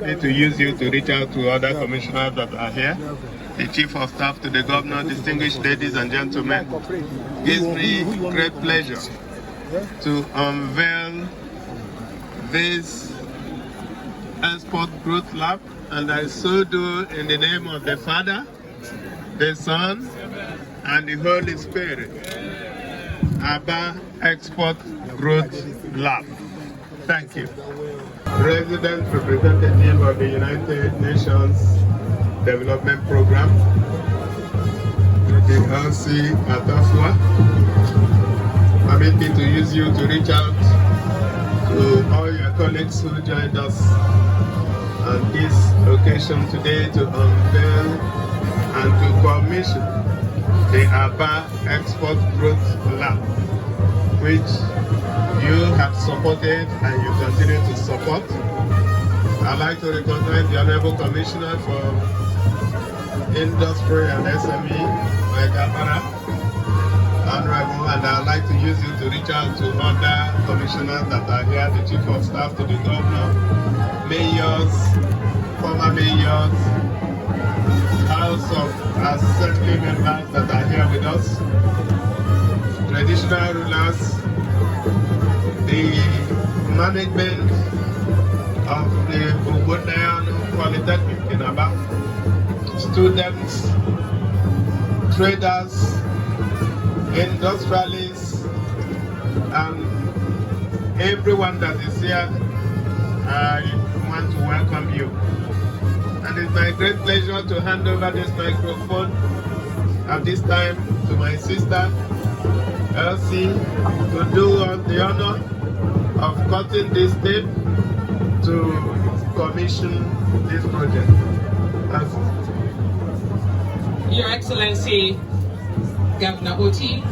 Me to use you to reach out to other commissioners that are here. The Chief of Staff to the Governor, distinguished ladies and gentlemen, gives me great pleasure to unveil this Export Growth Lab, and I so do in the name of the Father, the Son, and the Holy Spirit. Abia Export Growth Lab. Thank you. Resident representative of the United Nations Development Program, the LC Atafua. Permit me to use you to reach out to all your colleagues who joined us on this occasion today to unveil and to commission the Abia Export Growth Lab, which you have supported and you continue to support. I'd like to recognize the Honorable Commissioner for Industry and SME, my Gabara, Honorable, and I'd like to use you to reach out to other commissioners that are here, the Chief of Staff to the Governor, mayors, former mayors, House of Assembly members that are here with us, traditional rulers, the management of the Ogbonnayan Polytechnic in Abia, students, traders, industrialists, and everyone that is here. I want to welcome you. And it's my great pleasure to hand over this microphone at this time to my sister, Elsie, to do us the honor of cutting this tape to commission this project. Your Excellency, Governor Otti,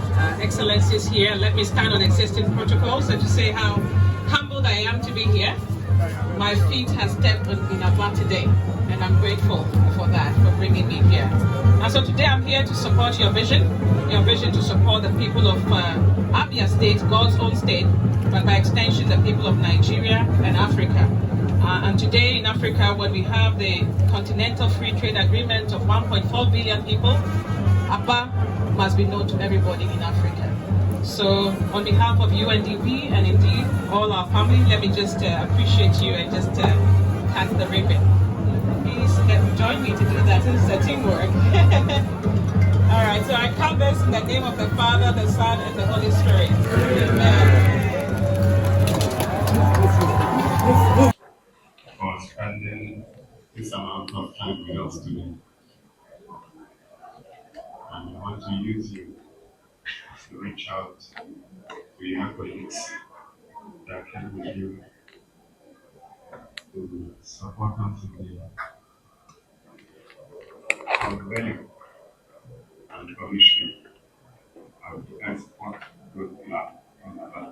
Excellencies here, let me stand on existing protocols and to say how humbled I am to be here. My feet have stepped in Abia today, and I'm grateful for that, for bringing me here. And so today I'm here to support your vision to support the people of Abia State, God's own state, but by extension the people of Nigeria and Africa. And today in Africa, when we have the Continental Free Trade Agreement of 1.4 billion people, Abia must be known to everybody in Africa. So on behalf of UNDP and indeed all our family, let me just appreciate you and just cut the ribbon. Please join me to do that. This is a teamwork. All right, so I count this in the name of the Father, the Son, and the Holy Spirit. Amen. For spending this amount of time with us today. And I want to use you to reach out to your colleagues that came with you to support us in the unveiling and commission of the Export Growth Lab in Abia.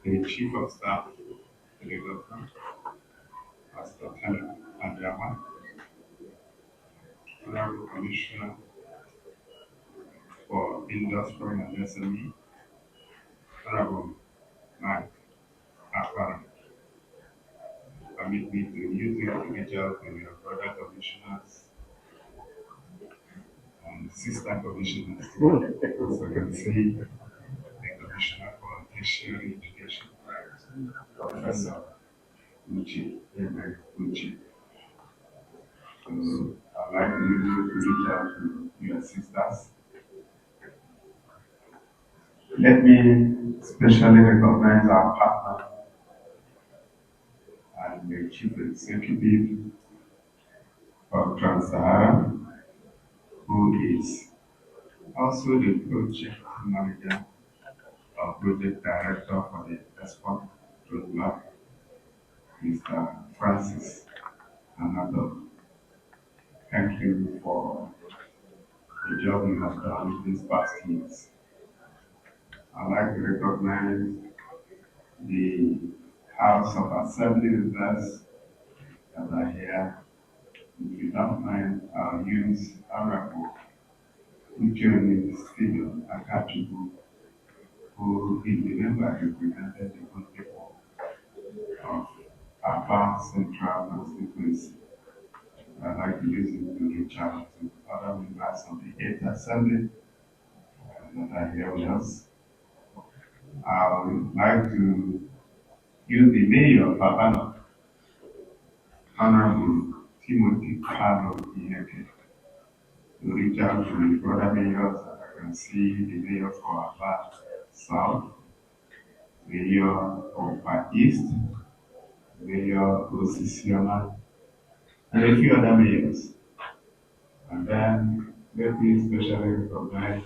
The Chief of Staff to the Governor, Pastor Abia, Honorable Commissioner for Industry and SME, Honorable Mike Akara. Permit me to use you to reach out to your brother commissioners and sister commissioners, so I can see the Commissioner for Tertiary Education, Professor Uchi, Uchi. So I'd like you to reach out to your sisters. Let me especially recognize our partner and the Chief Executive of Trans-Sahara, who is also the project manager or project director for the Export Growth Lab, Mr. Francis Anado. Thank you for the job you have done these past years. I'd like to recognize the House of Assembly members that are here. If you don't mind, I'll use Honorable Uche Stephen Akachubu, who is the member represented the good people Abba Central constituency. I'd like to use it to reach out to other members of the 8th Assembly that are here with us. I would like to use the mayor of Abba, Honorable Timothy Carlo Iyeke, to reach out to the brother mayors that I can see, the mayor for Abba South, mayor of Upper East, mayor of Osisiona, and a few other mayors. And then let me especially recognize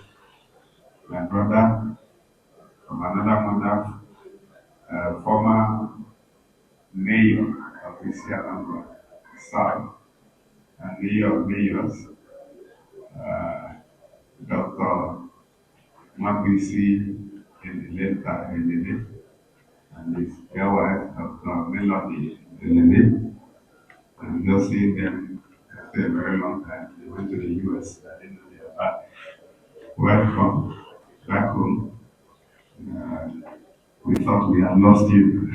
my brother from another mother, former mayor of Isianambra South, and mayor of mayors, Dr. Mabisi Eleleta Elele, and his dear wife, Dr. Melody Elele. I'm just seeing them after a very long time. They went to the US. I didn't know they were back. Welcome back home. We thought we had lost you.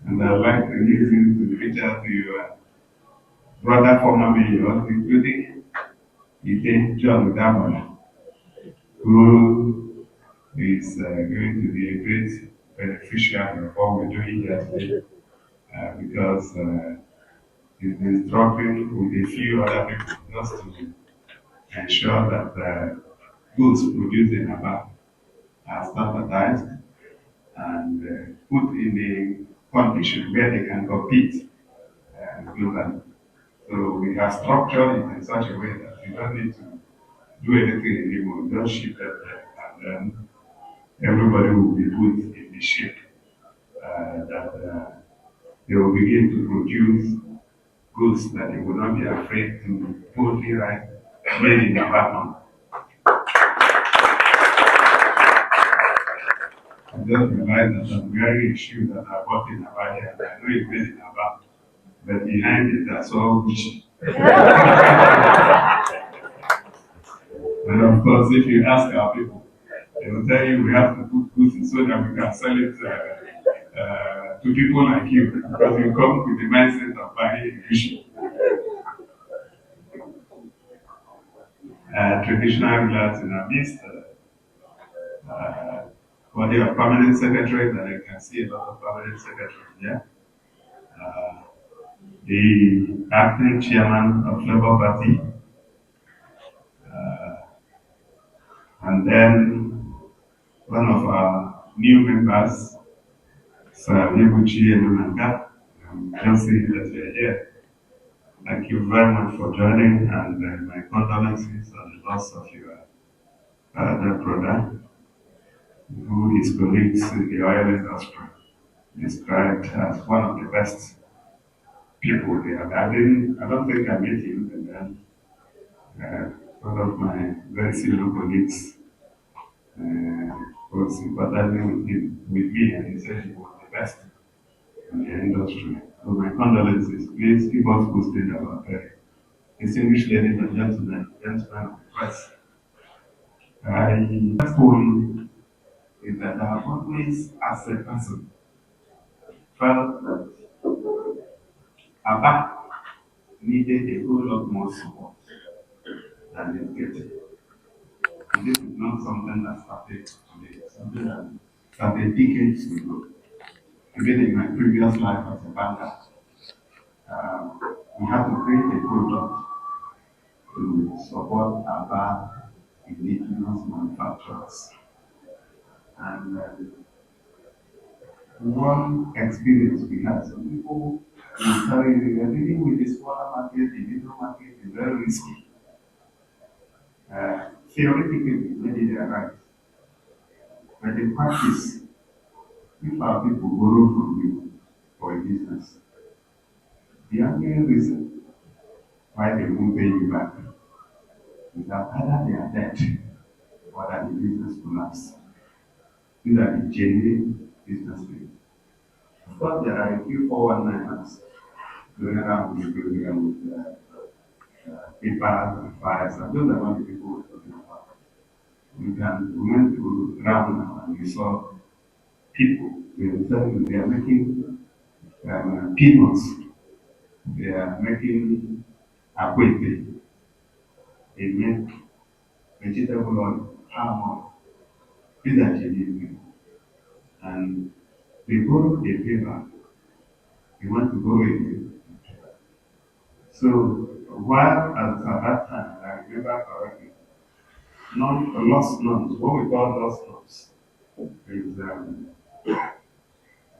And I'd like to use you to reach out to your brother former mayors, including Ite John Damon, who is going to be a great beneficiary of what we're doing here today, because he's been struggling with a few other people just to ensure that goods produced in Aba are standardized and put in a condition where they can compete globally. So we have structured it in such a way that you don't need to do anything anymore, just ship it there, and then everybody will be put in the shape that they will begin to produce goods that they will not be afraid to boldly write made in Aba. I just realized that I'm wearing a shoe that I bought in Aba here, and I know it's made in Aba, but behind it I saw Gucci. And of course, if you ask our people, they will tell you we have to put goods in so that we can sell it to people like you, because you come with the mindset of buying a Gucci. Traditional rulers in our midst, body of permanent secretaries, and I can see a lot of permanent secretaries here. The acting chairman of Labour Party, and then one of our new members, Sir Yebuchi Enunanga. I'm just seeing that you're here. Thank you very much for joining, and my condolences on the loss of your other brother, who his colleagues in the oil industry described as one of the best people they have. I don't think I met him, and then one of my very senior colleagues was sympathizing with me, and he said he was the best in the industry. So my condolences. Please keep us posted about distinguished ladies and gentlemen of the press. My phone is that I have always, as a person, felt that Aba needed a whole lot more support than it's getting. And this is not something that started today, something that started decades ago. Even in my previous life as a banker, we had to create a product to support Aba indigenous manufacturers. And one experience we had, some people will tell you they are dealing with the smaller market, the middle market is very risky. Theoretically, maybe they are right. But in practice, if our people borrow from you for a business, the only reason why they won't pay you back is that either they are dead or that the business collapses. These are the genuine business people. Of course, there are a few 419ers going around with the program with papers and files, and those are not the people we're talking about. We went to ground and we saw people, they will tell you they are making peanuts. They are making akwete, they make vegetable oil, palm oil, these are genuine. And they borrow the paper, they want to borrow it. So while at that time, I remember correctly, lost notes, what we call lost notes, is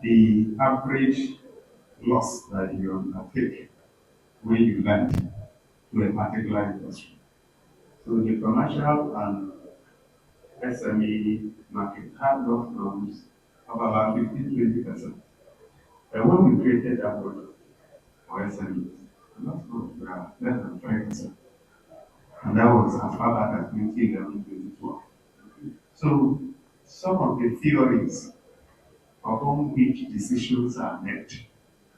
the average loss that you undertake when you lend to a particular industry. So the commercial and SME market had lost notes of about 15-20%. And when we created that product for SMEs, the lost notes were less than 5%. And that was as far back as 2011, 2012. So some of the theories upon which decisions are made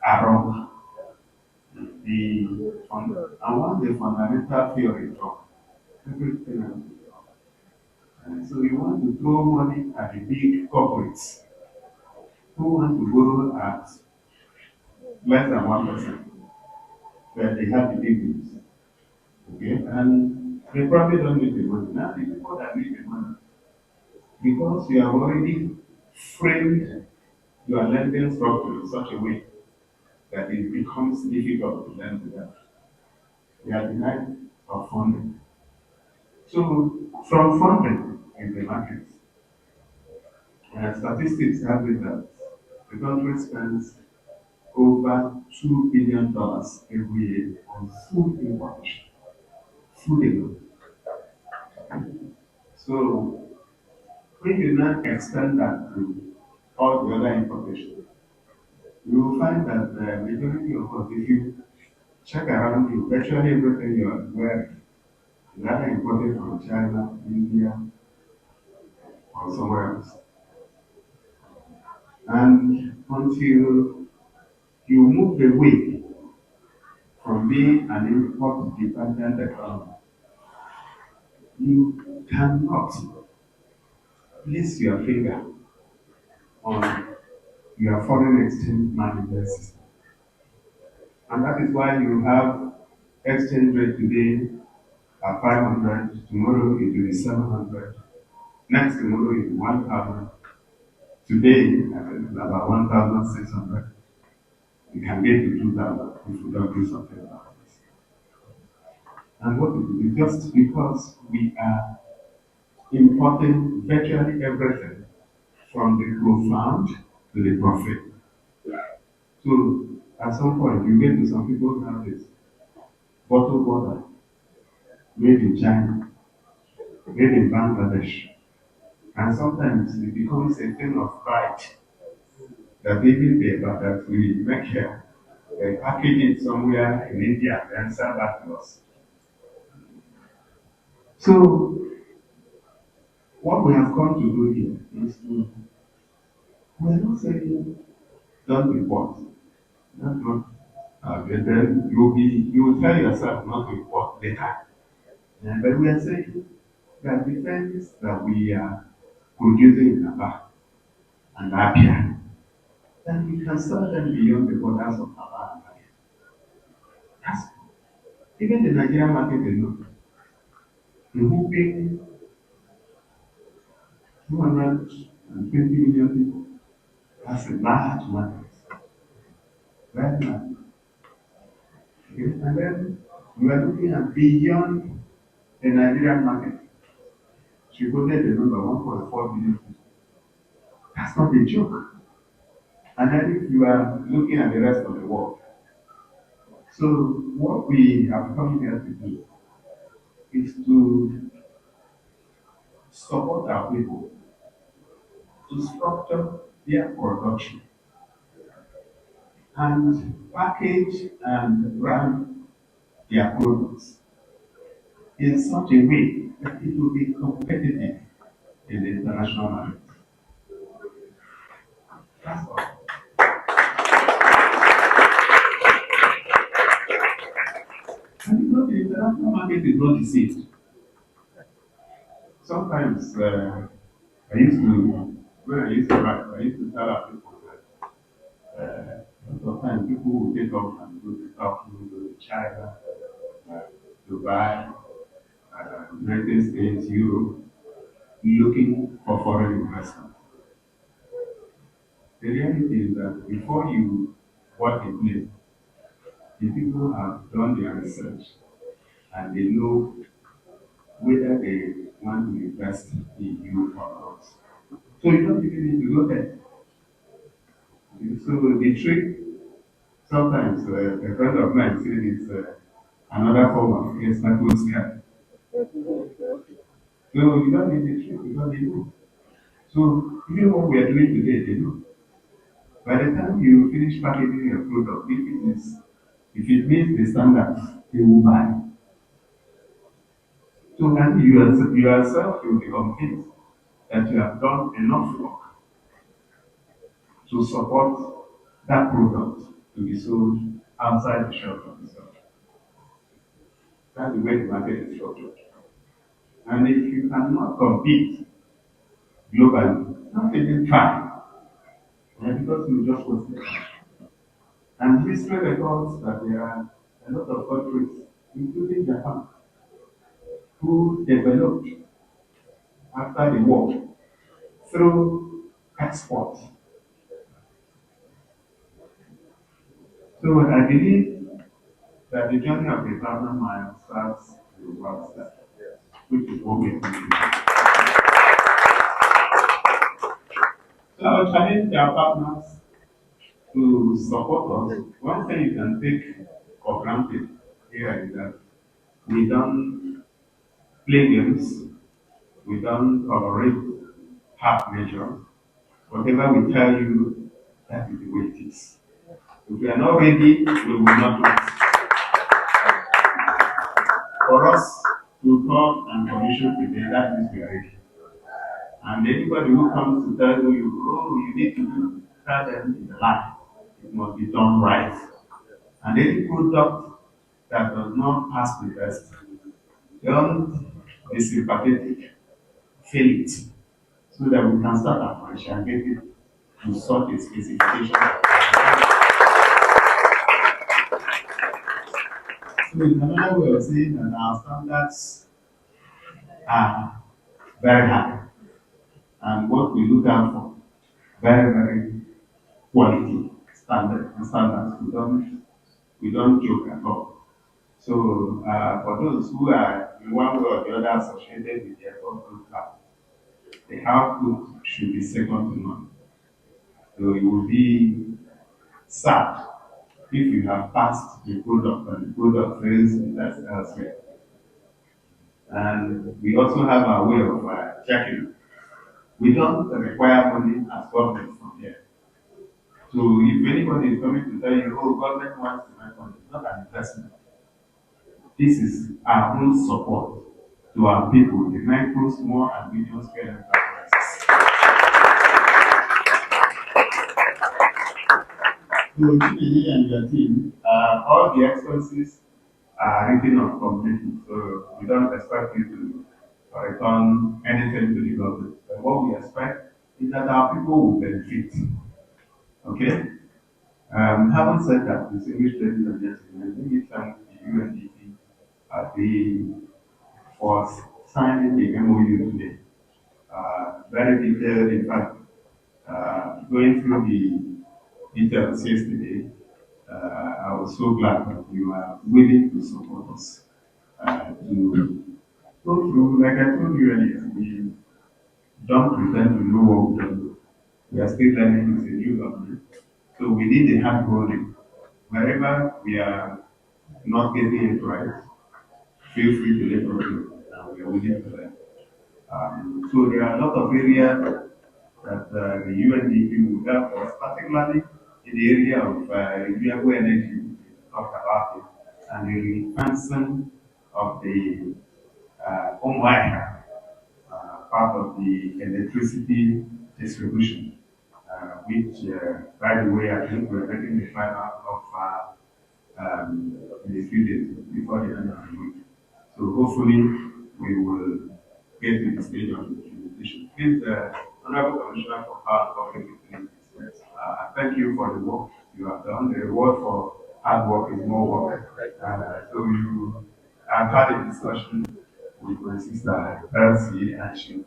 are wrong. And one of the fundamental theories of everything else is wrong. And so you want to throw money at the big corporates who want to borrow at less than 1%, but they have the big news. Okay? And they probably don't need the money. Now the people that need the money, because you have already framed your lending structure in such a way that it becomes difficult to lend to them. They are denied of funding. So from funding in the market, statistics have it that the country spends over $2 billion every year on food importation. Food alone. So when you now extend that to all the other importation, you will find that the majority of us, if you check around you, virtually everything you are wearing is either imported from China, India, or somewhere else. And until you move away from being an import dependent economy, you cannot place your finger on your foreign exchange management system. And that is why you have exchange rate today at 500, tomorrow it will be 700, next tomorrow it will be 1,000. Today, about 1,600. You can get to 2,000 if we don't do something about this. And what is it? Just because we are importing virtually everything from the profound to the profit. So at some point, you get to some people's houses, bottled water, made in China, made in Bangladesh. And sometimes it becomes a thing of pride that even paper that we make here, package it somewhere in India and sell back to us. So what we have come to do here is to, we're not saying don't report. That's not, then you will tell yourself not to report later. But we are saying that the things that we are producing in Aba and Abia, then we can sell them beyond the borders of Aba and Abia. That's even the Nigerian market alone. Moving 220 million people. That's a large market. Very large. Okay? And then we are looking at beyond the Nigerian market. She quoted the number 1.4 billion people. That's not a joke. And then if you are looking at the rest of the world. So what we have come here to do is to support our people to structure their production and package and brand their products in such a way that it will be competitive in the international market. That's all. And you know, the international market is not deceived. Sometimes when I used to write, I used to tell our people that sometimes people will take off and go to Turkey, go to China, Dubai, United States, Europe, looking for foreign investment. The reality is that before you work a place, the people have done their research and they know whether they want to invest in you or not. So you don't even need to go there. So the trick, sometimes a friend of mine said it's another form of external scam. So you don't need the trick because they know. So even what we are doing today, they know. By the time you finish packaging your product, if it meets the standards, they will buy. So then yourself will be convinced that you have done enough work to support that product to be sold outside the shop of the store. That's the way the market is structured. And if you cannot compete globally, not even try, because you just wasted time. And history records that there are a lot of countries, including Japan, who developed after the war through export. So I believe that the journey of 1,000 miles starts with one step, which is what we are doing. So I will challenge our partners to support us. One thing you can take for granted here is that we don't play games, we don't tolerate half measures. Whatever we tell you, that is the way it is. If we are not ready, we will not last. For us to come and commission today, that means we are ready. And anybody who comes to tell you, oh, you need to do, tell them in the line. It must be done right. And any product that does not pass the test, don't be sympathetic, fail it, so that we can start afresh and get it to such a specification. So it's another way of saying that our standards are very high. And what we look out for, very, very quality standards. We don't joke at all. So for those who are in one way or the other associated with the airport group, the output should be second to none. So it will be sad if you have passed the product and the product fails in that elsewhere. And we also have our way of checking. We don't require money as government from here. So if anybody is coming to tell you, oh, government wants to make money, it's not an investment. This is our own support to our people, the micro, small, and medium scale enterprises. So, Chidi and your team, all the expenses are written off completely. So, we don't expect you to return anything to the government. But what we expect is that our people will benefit. Okay? Having said that, distinguished ladies and gentlemen, let me thank the UNDP for signing the MOU today. Very detailed, in fact, going through the details yesterday, I was so glad that you are willing to support us to go through, like I told you earlier, we don't pretend to know what we don't know. We are still learning with a new government. So we need the hand holding. Wherever we are not getting it right, feel free to let us know, and we are willing to learn. So there are a lot of areas that the UNDP will help us, particularly in the area of renewable energy. We talked about it, and the expansion of the Omwaya, part of the electricity distribution, which, by the way, I think we're getting the final of in a few days before the end of the week. So hopefully we will get to the stage of implementation. Please, Honorable Commissioner for Power and Public Utilities. Thank you for the work you have done. The reward for hard work is more work. So you have had a discussion with my sister Elsie, and she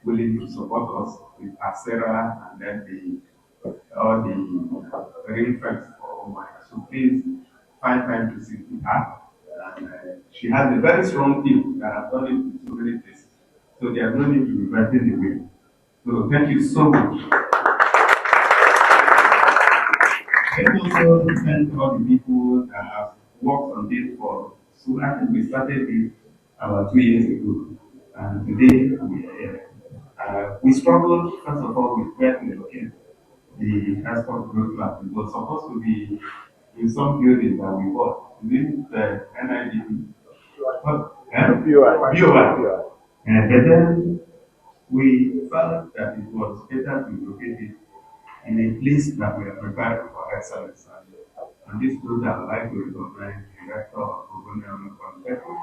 willing to support us with Sarah and then all the reference for Omar. So please find time to sit with her. And she has a very strong team that has done it in so many places. So there's no need to be writing away. So thank you so much. Let me also thank all the people that have worked on this for so I think we started it about 2 years ago. And today we are here. We struggled first of all with where to locate the export growth lab. It was supposed to be in some building that we bought. Within the NIDP. What? BOI. And then we felt that it was better to locate it in a place that we are prepared for excellence. And this group that I would like to recognize the director of Ogonia Polytechnic.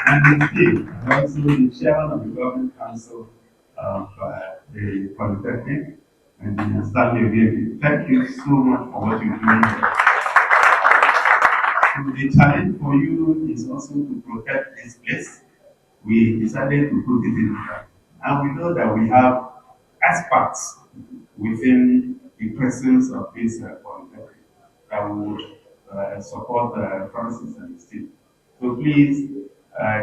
And the team, and also the chairman of the Government Council of the Polytechnic, and the Stanley Baby. Thank you so much for what you're doing. So the challenge for you is also to protect this place. We decided to put it in there. And we know that we have experts within the presence of this Polytechnic that would support Francis and his team. So please,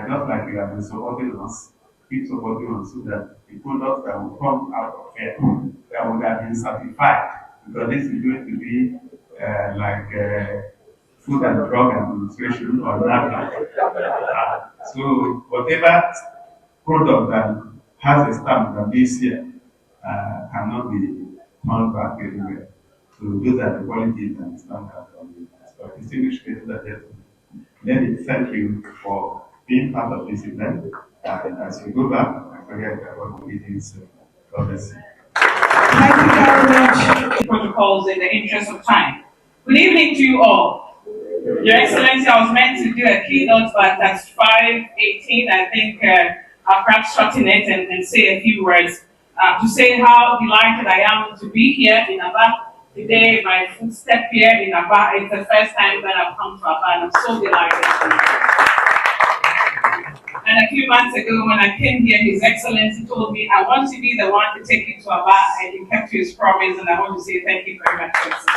just like you have been supporting us, keep supporting us so that the products that will come out of here that would have been certified, because this is going to be like Food and Drug Administration or NAFDAC. So whatever product that has a stamp that this year cannot be turned back anywhere. So those are the qualities and standards of the distinguished guests that let me thank you for being part of this event. And as you go back, I forget about the meetings. God bless you. Thank you very much. Protocols in the interest of time. Good evening to you all. Your Excellency, I was meant to do a keynote, but that's 5:18. I think I'll perhaps shorten it and say a few words to say how delighted I am to be here in Aba. Today, my footstep here in Aba is the first time that I've come to Aba, and I'm so delighted. And a few months ago, when I came here, His Excellency told me, I want to be the one to take you to Aba, and he kept to his promise, and I want to say thank you very much, Excellency.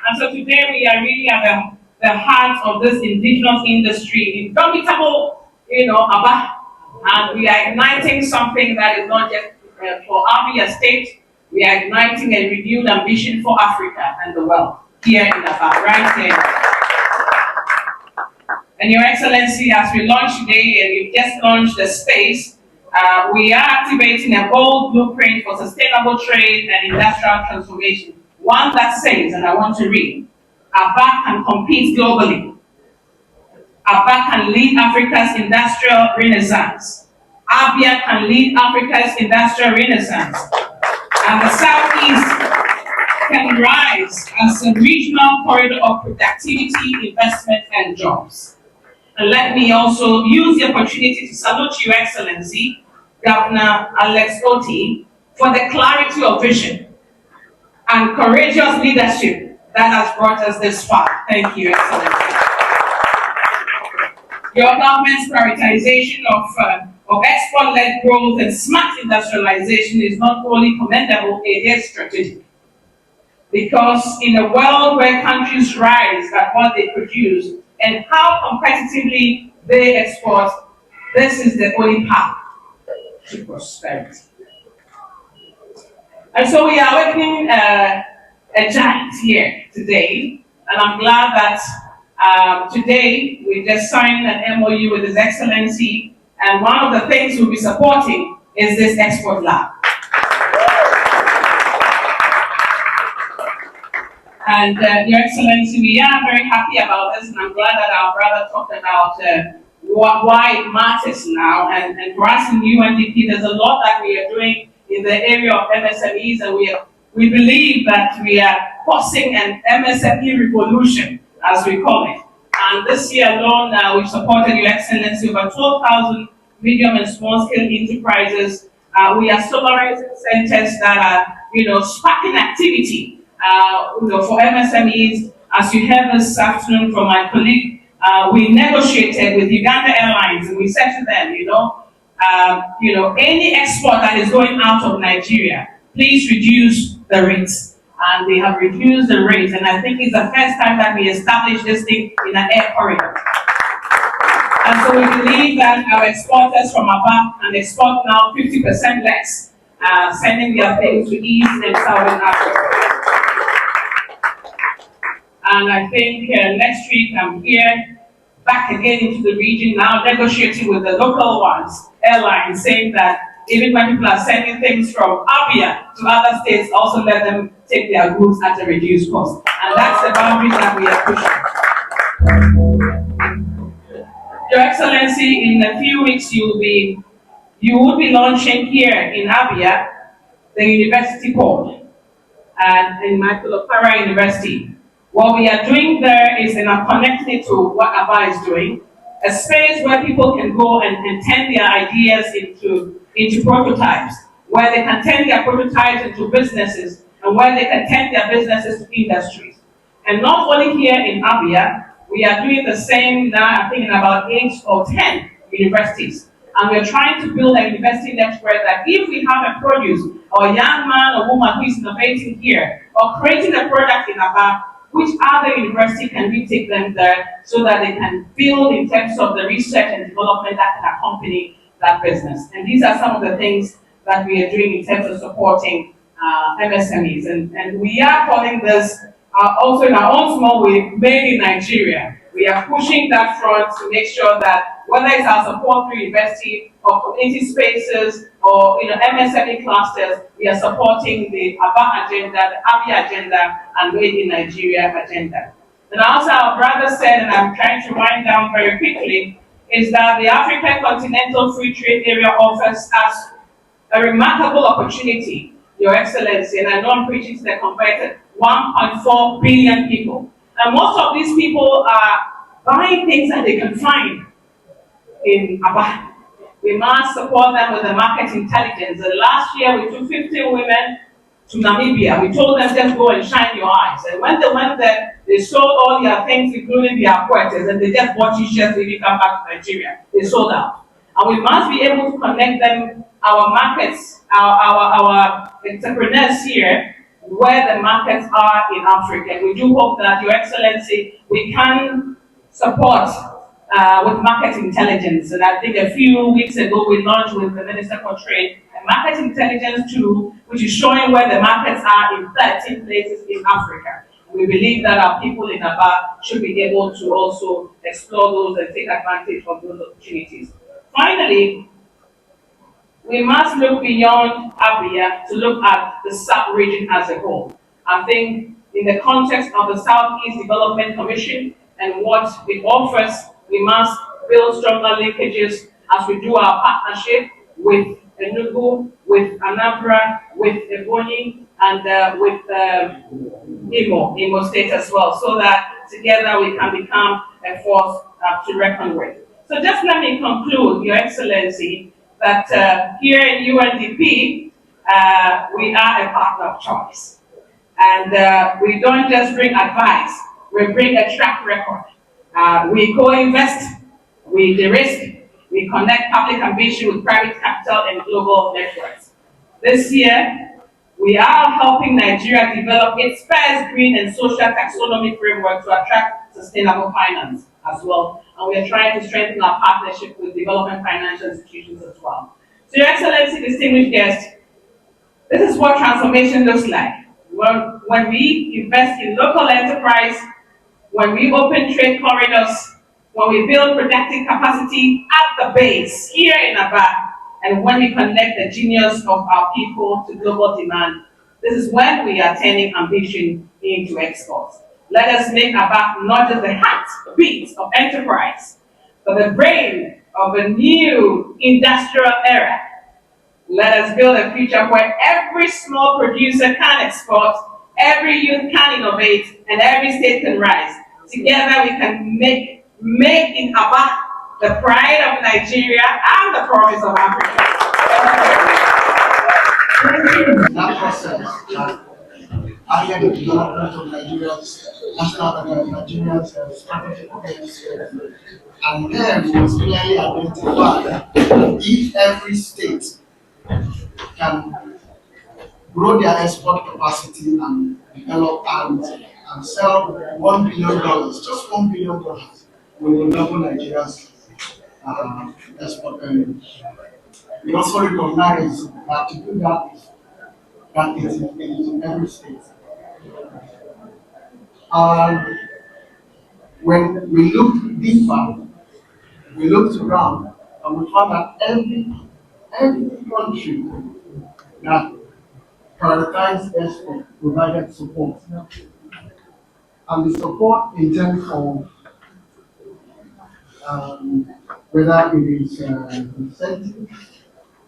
And so today we are really at the heart of this indigenous industry, indomitable, Aba, and we are igniting something that is not just for Abia State. We are igniting a renewed ambition for Africa and the world here in Aba, right here. And Your Excellency, as we launch today, and you've just launched the space, we are activating a bold blueprint for sustainable trade and industrial transformation. One that says, and I want to read, Aba can compete globally. Aba can lead Africa's industrial renaissance. Abia can lead Africa's industrial renaissance. And the Southeast can rise as a regional corridor of productivity, investment, and jobs. And let me also use the opportunity to salute Your Excellency, Governor Alexotti, for the clarity of vision and courageous leadership that has brought us this far. Thank you, Excellency. Your government's prioritization of export-led growth and smart industrialization is not only commendable, it is strategic. Because in a world where countries rise at what they produce and how competitively they export, this is the only path to prosperity. And so we are working a giant here today, and I'm glad that today we just signed an MOU with His Excellency, and one of the things we'll be supporting is this export lab. And Your Excellency, we are very happy about this, and I'm glad that our brother talked about why it matters now. And for us in UNDP, there's a lot that we are doing in the area of MSMEs, and we believe that we are causing an MSME revolution, as we call it. And this year alone, we've supported Your Excellency over 12,000 medium and small scale enterprises. We are solarizing centers that are, sparking activity, for MSMEs. As you heard this afternoon from my colleague, we negotiated with Uganda Airlines and we said to them, any export that is going out of Nigeria, please reduce the rates. And they have reduced the rates, and I think it's the first time that we established this thing in an air corridor. And so we believe that our exporters from above can export now 50% less, sending their things to East and Southern Africa. And I think next week I'm here, back again into the region now, negotiating with the local ones, airlines, saying that even when people are sending things from Abia to other states, also let them take their goods at a reduced cost. And that's the boundary that we are pushing. Your Excellency, in a few weeks you will be launching here in Abia the university board and in Michael Okpara University. What we are doing there is connecting it to what ABA is doing, a space where people can go and turn their ideas into prototypes, where they can turn their prototypes into businesses, and where they can turn their businesses to industries. And not only here in Abia, we are doing the same now, I think, in about 8 or 10 universities. And we're trying to build a university network that if we have a produce, or a young man or woman who is innovating here, or creating a product in Aba, which other university can we take them there so that they can build in terms of the research and development that can accompany that business. And these are some of the things that we are doing in terms of supporting MSMEs. And we are calling this also in our own small way, made in Nigeria. We are pushing that front to make sure that whether it's our support through university or community spaces or MSME clusters, we are supporting the ABA agenda, the ABI agenda, and Made in Nigeria agenda. And also our brother said, and I'm trying to wind down very quickly, is that the African Continental Free Trade Area offers us a remarkable opportunity, Your Excellency, and I know I'm preaching to the converted, 1.4 billion people. And most of these people are buying things that they can find in Aba. We must support them with the market intelligence. And last year we took 15 women to Namibia. We told them, just go and shine your eyes. And when they went there, they sold all their things, including their quarters, and they just bought t-shirts when they come back to Nigeria. They sold out. And we must be able to connect them, our markets, our entrepreneurs here, where the markets are in Africa. And we do hope that, Your Excellency, we can support with market intelligence. And I think a few weeks ago we launched with the Minister for Trade a market intelligence tool, which is showing where the markets are in 13 places in Africa. We believe that our people in Aba should be able to also explore those and take advantage of those opportunities. Finally, we must look beyond Abia to look at the sub-region as a whole. I think in the context of the Southeast Development Commission and what it offers, we must build stronger linkages as we do our partnership with Enugu, with Anambra, with Ebonyi, and with Imo State as well, so that together we can become a force to reckon with. So just let me conclude, Your Excellency, that here in UNDP, we are a partner of choice. And we don't just bring advice, we bring a track record. We co-invest, we de-risk, we connect public ambition with private capital and global networks. This year, we are helping Nigeria develop its first green and social taxonomy framework to attract sustainable finance as well. And we are trying to strengthen our partnership with development financial institutions as well. So, Your Excellency, distinguished guests, this is what transformation looks like. When we invest in local enterprise, when we open trade corridors, when we build productive capacity at the base, here in Aba, and when we connect the genius of our people to global demand, this is when we are turning ambition into exports. Let us make Aba not just the heartbeat of enterprise, but the brain of a new industrial era. Let us build a future where every small producer can export, every youth can innovate, and every state can rise. Together we can make in Aba the pride of Nigeria and the promise of Africa. That process, abia the development of Nigeria's Nigeria's strategy against and then it was clearly identified that if every state can grow their export capacity and develop and sell $1 billion, just $1 billion, we will double Nigeria's export earnings. We also recognize that to do that it is in every state. And when we looked deeper, we looked around and we found that every country that prioritized export provided support. And the support in terms of whether it is incentive,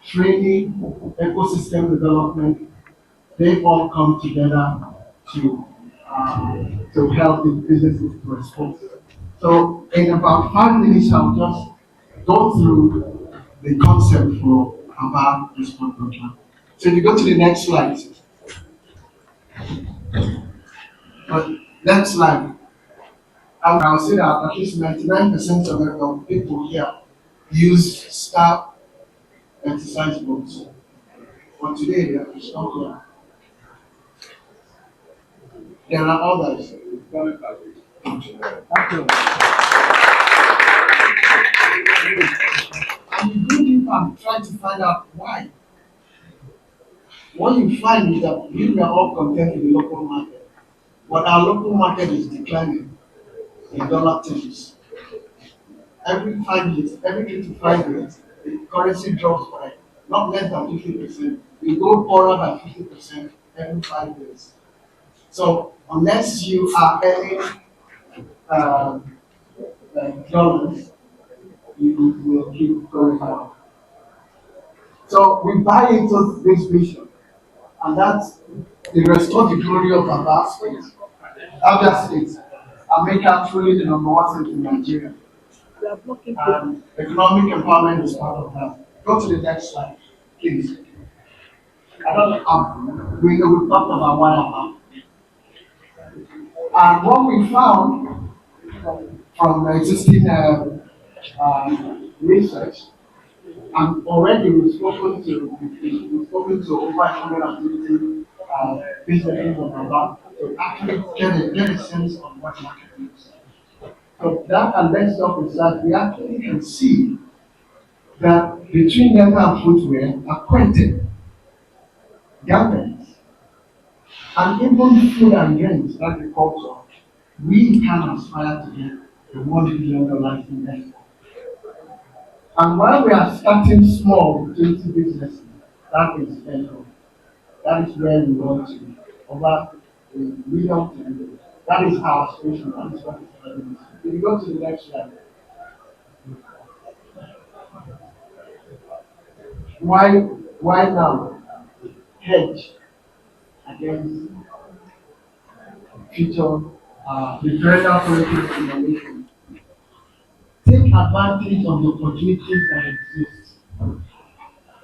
training, ecosystem development, they all come together to help the businesses to respond. So in about 5 minutes, I'll just go through the concept for about export program. So if you go to the next slide, but next slide, I'll say that at least 99% of the people here use staff exercise books. But today, there is not here. There are others. And you go deep and try to find out why. What you find is that we are all content with the local market, but our local market is declining in dollar terms. Every 5 years, every 3 to 5 years, the currency drops by not less than 50%. We go poorer by 50% every 5 years. So unless you are earning dollars, you will keep going down. So we buy into this vision, and that's the restore the glory of our state, Abia State, and make her truly the number one state in Nigeria. And economic empowerment is part of that. Go to the next slide, please. I don't know, we talked about why. And what we found from existing research, and already we've spoken to over 150 businesses of our to actually get a sense of what market is. So that and let's stop is that we actually can see that between leather and footwear, acquainted, garments, and even food and drinks, agriculture, we can aspire to get the $1 billion in export. And while we are starting small with 20 businesses, that is fair. That is where we want to be. Over a million to that is our aspiration. That is what is happening. If you go to the next slide. Why now hedge against future referendum politics innovation? Take advantage of the opportunities that exist.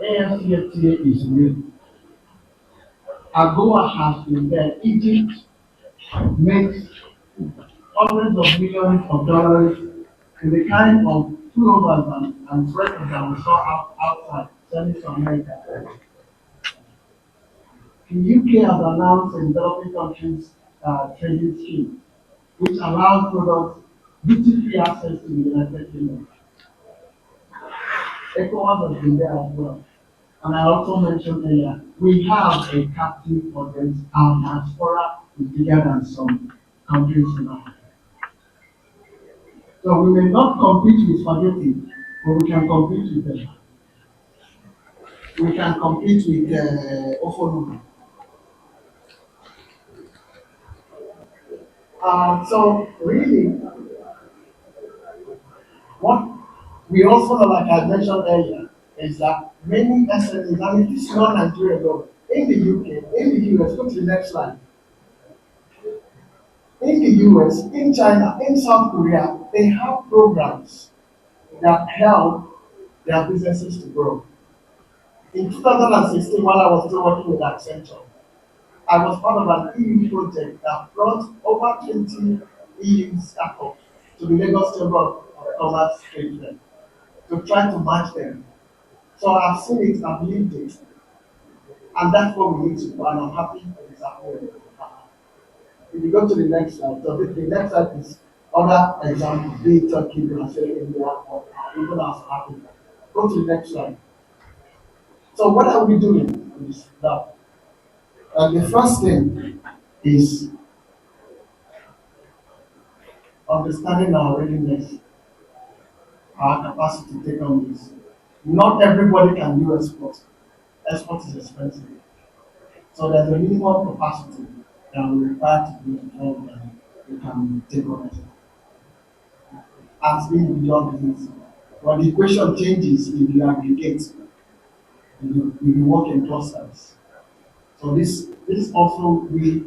AFCFTA is real. AGOA has been there. Egypt makes hundreds of millions of dollars in the kind of pullovers and sweaters that we saw outside selling to America. The UK has announced a developing countries trading scheme, which allows products duty-free access to the United Kingdom. ECOWAS has been there as well. And I also mentioned earlier, we have a captive audience, our diaspora is bigger than some countries in Africa. So we may not compete with spaghetti, but we can compete with them. We can compete with Ofono. So really, what we also know, like I mentioned earlier, is that many SMEs, I mean, this is not Nigeria though, in the UK, in the US, go to the next slide. In the US, in China, in South Korea, they have programs that help their businesses to grow. In 2016, while I was still working with Accenture, I was part of an EU project that brought over 20 EU startups to the Lagos Chamber of Commerce Trade Fair to try to match them. So I've seen it, I've lived it, and that's what we need to do, and I'm happy it is happening. If you go to the next slide, so the next slide is other examples, be it Turkey, Brazil, India, or even as Africa. Go to the next slide. So what are we doing in this now? The first thing is understanding our readiness, our capacity to take on this. Not everybody can do export. Export is expensive. So there's a minimum capacity that we require to be before we can take on it. As individual business. But the equation changes if you aggregate, if you work in clusters. So this also we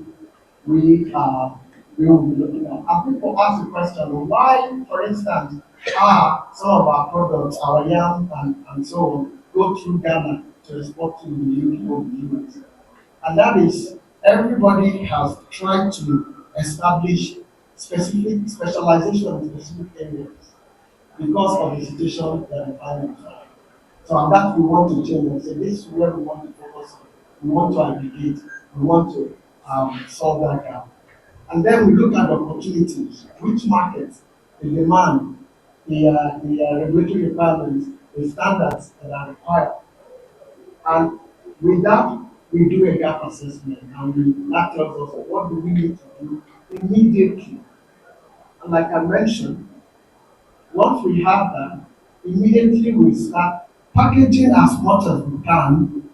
will be looking at. And people ask the question, well, why, for instance, are some of our products, our yam and so on, go through Ghana to export to the UK or the US? And that is, everybody has tried to establish specific specialization in specific areas because of the situation that we find ourselves. So and that we want to change and say this is where we want to focus on. We want to aggregate, we want to solve that gap. And then we look at the opportunities, which markets, the demand, the regulatory requirements, the standards that are required. And with that, we do a gap assessment and that tells us what do we need to do immediately. And like I mentioned, once we have that, immediately we start packaging as much as we can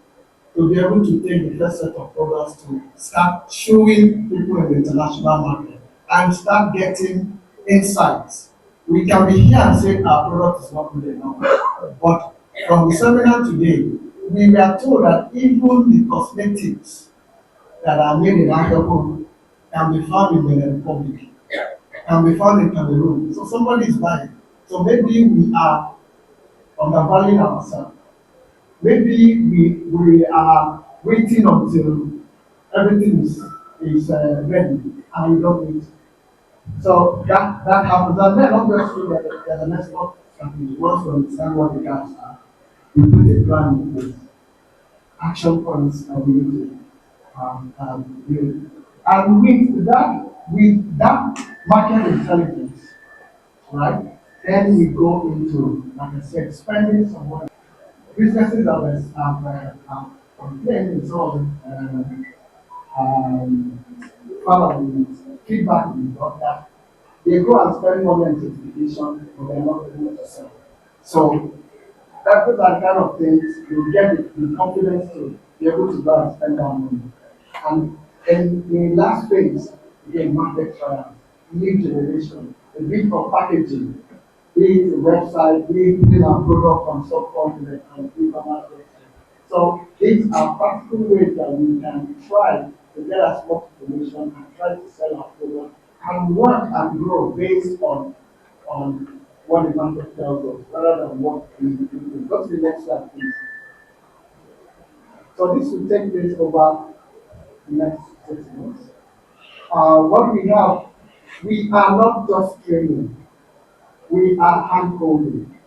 to be able to take the first set of products to start showing people in the international market and start getting insights. We can be here and say our product is not good enough, but from the seminar today, we were told that even the cosmetics that are made in Africa can be found in the Republic, can be found in Cameroon. So somebody is buying. So maybe we are undervaluing ourselves. Maybe we are waiting until everything is ready and we don't wait. So that happens. And then obviously there's an export strategy. Once we understand what the gaps are, we put a plan in place. Action points that we need to build. And with that market intelligence, right? Then we go into, like I said, spending some money. Businesses have complained in some of the following feedback we got that they go and spend money on certification, but they're not able to sell. So that kind of things, you get the confidence to be able to go and spend that money. And in the last phase, again, market trial, lead generation, the bid for packaging, be it a website, be it putting our product on subcontinent and e-commerce website. So these are practical ways that we can try to get as much information and try to sell our product and work and grow based on what the market tells us, rather than what we do. Go to the next slide, please. So this will take place over the next 6 months. What we have, we are not just training, we are hand-holding.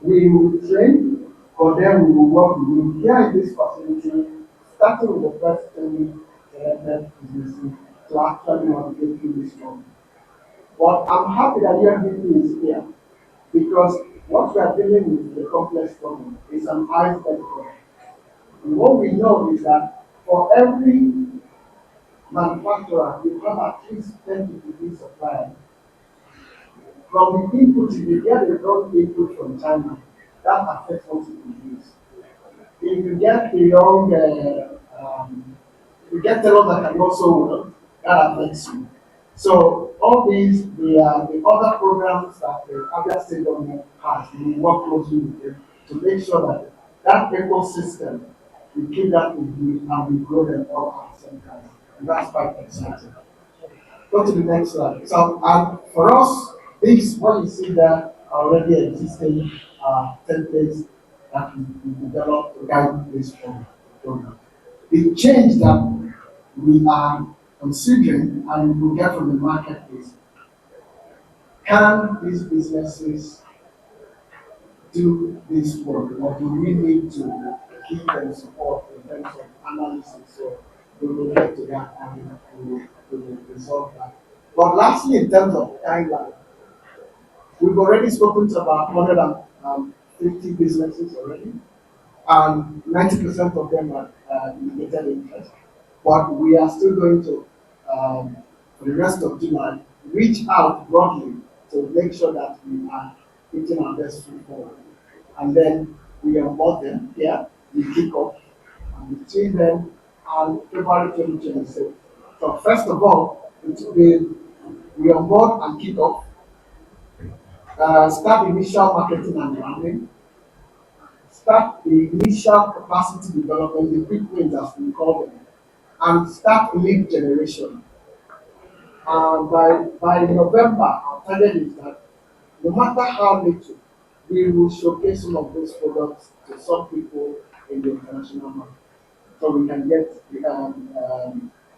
We will train, but then we will work with you here in this facility, starting with the first training selected businesses to actually navigate through this problem. But I'm happy that UNDP is here because what we are dealing with is a complex problem. It's an iceberg problem. And what we know is that for every manufacturer, you have at least 10 to 15 suppliers. From the input, if you get the wrong input from China, that affects what you produce. If you get the wrong, if you get the that can also work, that affects you. So all these, the other programs that the abia state government has, we work closely with them to make sure that that ecosystem, we keep that with you and we grow them all at the same time. And that's quite exciting. Go to the next slide. So, and for us, this what you see there already existing templates that we developed to guide this program. The change that we are considering and we will get from the market is, can these businesses do this work, or do we need to give them support in terms of analysis? So we will get to that and we will resolve that. But lastly, in terms of timeline, we've already spoken to about 150 businesses already, and 90% of them are indicated interest. But we are still going to, for the rest of July, reach out broadly to make sure that we are hitting our best foot forward. And then we onboard them here, we kick off, and between them and February 2026. So first of all, it will be we onboard and kick off, start initial marketing and branding, start the initial capacity development, the quick wins as we call them, and start lead generation. And by November, our target is that no matter how little, we will showcase some of those products to some people in the international market, so we can get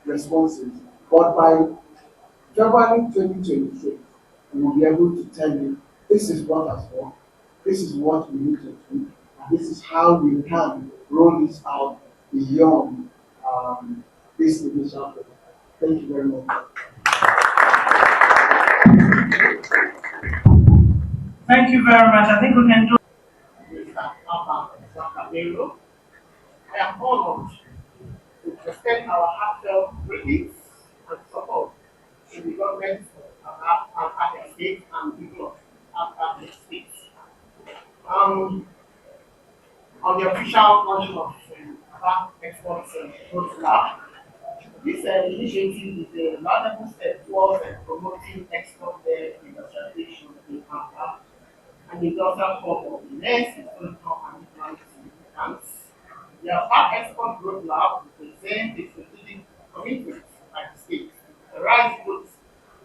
responses. But by February 2026, we will be able to tell you this is what has worked, this is what we need to do, and this is how we can roll this out beyond this initial phase. Thank you very much. Thank you very much. I think we can do. Mr. Abba, I am honored to present our heartfelt greetings and support to the government of Abia State and people of Abia State. On the official launch of Abba Exports Growth Lab, this initiative is a laudable step towards promoting export-led industrialization in Abia and the industrial hub of the next historical and economic significance. The Abba Export Growth Lab represents the strategic commitment by the state to rise growth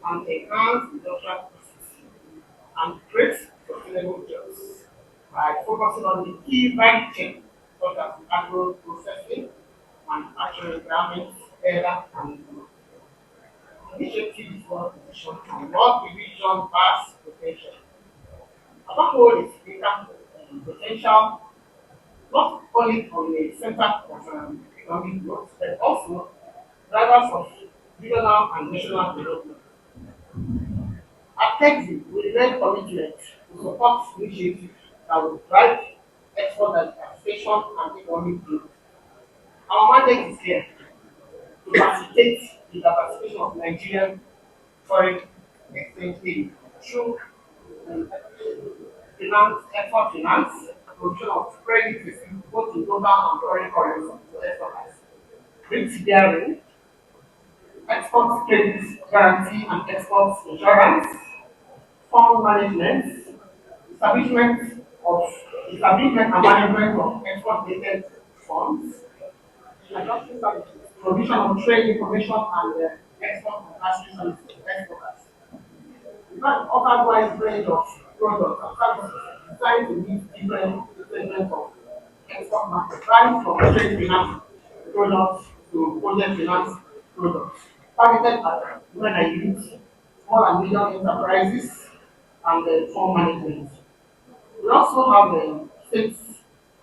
and enhance industrial capacity and create sustainable jobs by focusing on the key value chain such as agro processing, manufacturing, garments, leather, and food. The initiative is well positioned to unlock the region's vast potential. Abba holds its potential not only on the center of economic growth, but also drivers of regional and national development. At Texas, we remain committed to support initiatives that will drive export diversification and economic growth. Our mandate is here to facilitate the diversification of Nigerian foreign exchange aid through finance, export finance, production of credit received both in local and foreign currency to exporters, risk bearing, export credit guarantee and export insurance, fund management, establishment and management of export-related funds, adoption services, provision of trade information and export capacity services to exporters. The bank offers wide range of products and services designed to meet different segments of export market, ranging from trade finance products to project finance products, targeted at women and youth, small and medium enterprises, and fund management. We also have the state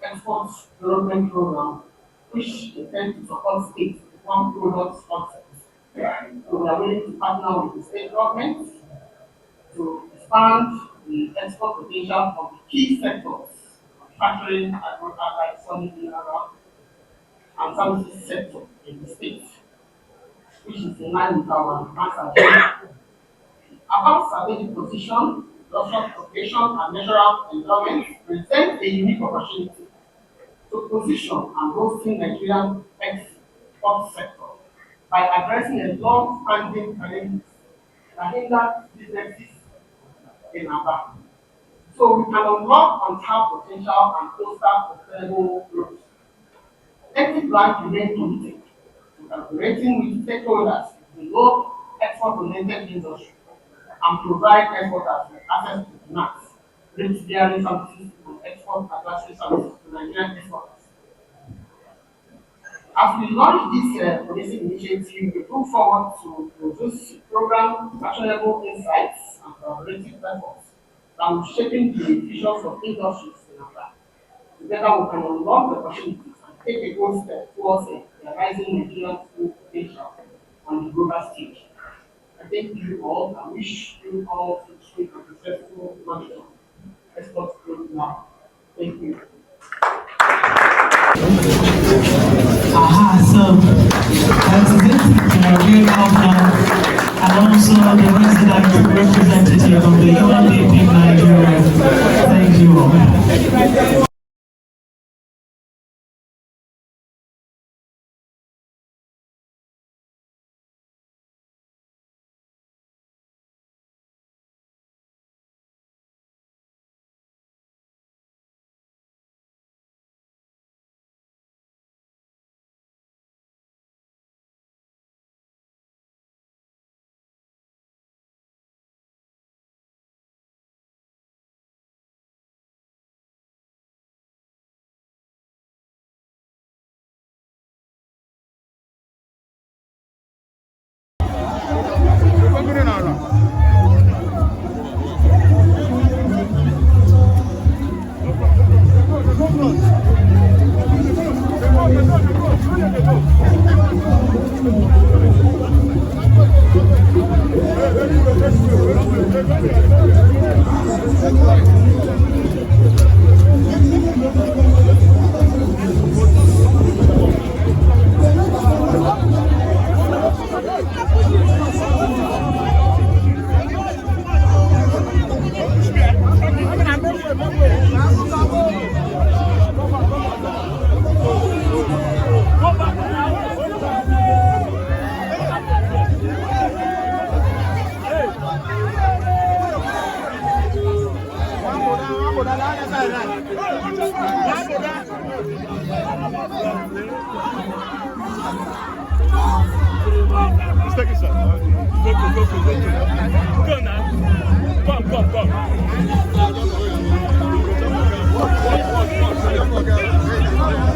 export development program, which intends to support states with one product concepts. So we are willing to partner with the state government to expand the export potential of the key sectors, manufacturing, agriculture, solid mineral, and services sector in the state, which is in line with our mass agenda. Our strategic position, industrial location, and natural endowment present a unique opportunity to position and boosting Nigerian export sector by addressing a long-standing challenges that hinder businesses in Abba. So we can unlock untapped potential and foster sustainable growth. Exit Bank remains committed to collaborating with stakeholders in low export-oriented industry and provide exporters with access to finance rate clearing services and export advisory services to Nigerian exporters. As we launch this policy initiative, we look forward to produce program actionable insights and collaborative efforts that will shaping the visions of industries in Africa. Together, we can unlock the opportunities and take a good step towards realizing Nigeria's full potential on the global stage. I thank you all. I wish you all to sweet and successful launch of export growth now. Thank you. So that's it. We have now, and also the resident representative of the UNDP Nigeria. Thank you all. Come.